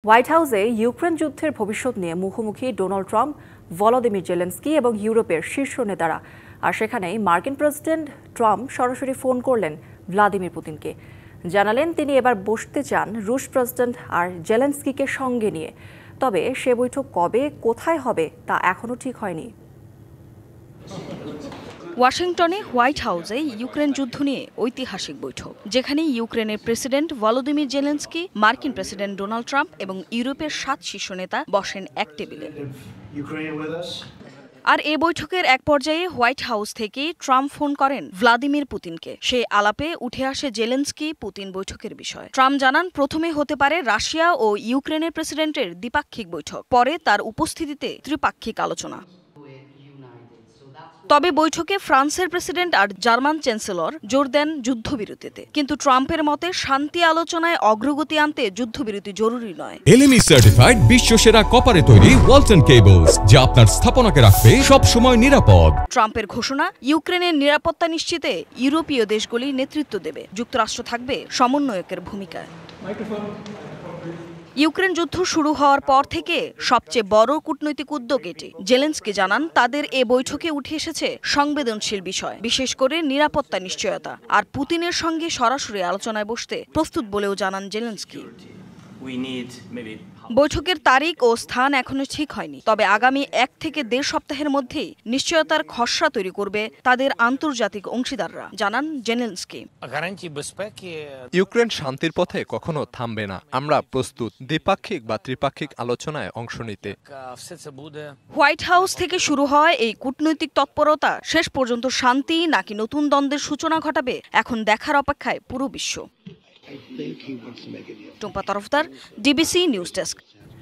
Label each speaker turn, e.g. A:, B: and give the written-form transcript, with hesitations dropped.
A: White হাউসে Ukraine যুদ্ধের ভবিষ্যৎ নিয়ে মুখোমুখি ডোনাল্ড ট্রাম্প, ভলোদিমির জেলেনস্কি এবং ইউরোপের শীর্ষ নেতারা। আর সেখানেই মার্কিন প্রেসিডেন্ট ট্রাম্প সরাসরি ফোন করলেন ভ্লাদিমির পুতিনকে। জানালেন তিনি এবার বসতে চান রুশ প্রেসিডেন্ট আর জেলেনস্কিকে সঙ্গে নিয়ে। তবে সে বৈঠক কবে, কোথায় হবে তা এখনও ঠিক হয়নি।
B: ওয়াশিংটনে হোয়াইট হাউসে ইউক্রেন যুদ্ধ নিয়ে ঐতিহাসিক বৈঠক, যেখানে ইউক্রেনের প্রেসিডেন্ট ভলোদিমির জেলেনস্কি, মার্কিন প্রেসিডেন্ট ডোনাল্ড ট্রাম্প এবং ইউরোপের 7 শীর্ষ নেতা বসেন এক টেবিলে। আর এ বৈঠকের এক পর্যায়ে হোয়াইট হাউস থেকে ট্রাম্প ফোন করেন ভ্লাদিমির পুতিনকে। সে আলাপে উঠে আসে জেলেনস্কি পুতিন বৈঠকের বিষয়। ট্রাম্প জানান প্রথমে হতে পারে রাশিয়া ও ইউক্রেনের প্রেসিডেন্টের দ্বিপাক্ষিক বৈঠক, পরে তার উপস্থিতিতে ত্রিপাক্ষিক আলোচনা। তবে বৈঠকে ফ্রান্সের প্রেসিডেন্ট আর জার্মান চ্যান্সেলর জোর দেন যুদ্ধবিরতিতে। কিন্তু ট্রাম্পের মতে শান্তি আলোচনায় অগ্রগতি আনতে যুদ্ধবিরতি জরুরি নয়।
C: এলএমই সার্টিফাইড বিশ্বসেরা কপারে তৈরি ওয়ালটন কেবলস, যা আপনার স্থাপনাকে রাখবে সব সময় নিরাপদ।
B: ট্রাম্পের ঘোষণা, ইউক্রেনের নিরাপত্তা নিশ্চিতে ইউরোপীয় দেশগুলি নেতৃত্ব দেবে, যুক্তরাষ্ট্র থাকবে সমন্বয়কের ভূমিকায়। ইউক্রেন যুদ্ধ শুরু হওয়ার পর থেকে সবচেয়ে বড় কূটনৈতিক উদ্যোগ এটি। জেলেনস্কি জানান তাদের এ বৈঠকে উঠে এসেছে সংবেদনশীল বিষয়, বিশেষ করে নিরাপত্তা নিশ্চয়তা। আর পুতিনের সঙ্গে সরাসরি আলোচনায় বসতে প্রস্তুত বলেও জানান জেলেনস্কি। বৈঠকের তারিখ ও স্থান এখনো ঠিক হয়নি, তবে আগামী 1 থেকে 1.5 সপ্তাহের মধ্যেই নিশ্চয়তার খসড়া তৈরি করবে তাদের আন্তর্জাতিক অংশীদাররা, জানান জেলেনস্কি।
D: ইউক্রেন শান্তির পথে কখনো থামবে না। আমরা প্রস্তুত দ্বিপাক্ষিক বা ত্রিপাক্ষিক আলোচনায় অংশ নিতে।
B: হোয়াইট হাউস থেকে শুরু হয় এই কূটনৈতিক তৎপরতা শেষ পর্যন্ত শান্তি নাকি নতুন দ্বন্দ্বের সূচনা ঘটাবে, এখন দেখার অপেক্ষায় পুরো বিশ্ব। Tumpa Tarafdar, DBC news desk.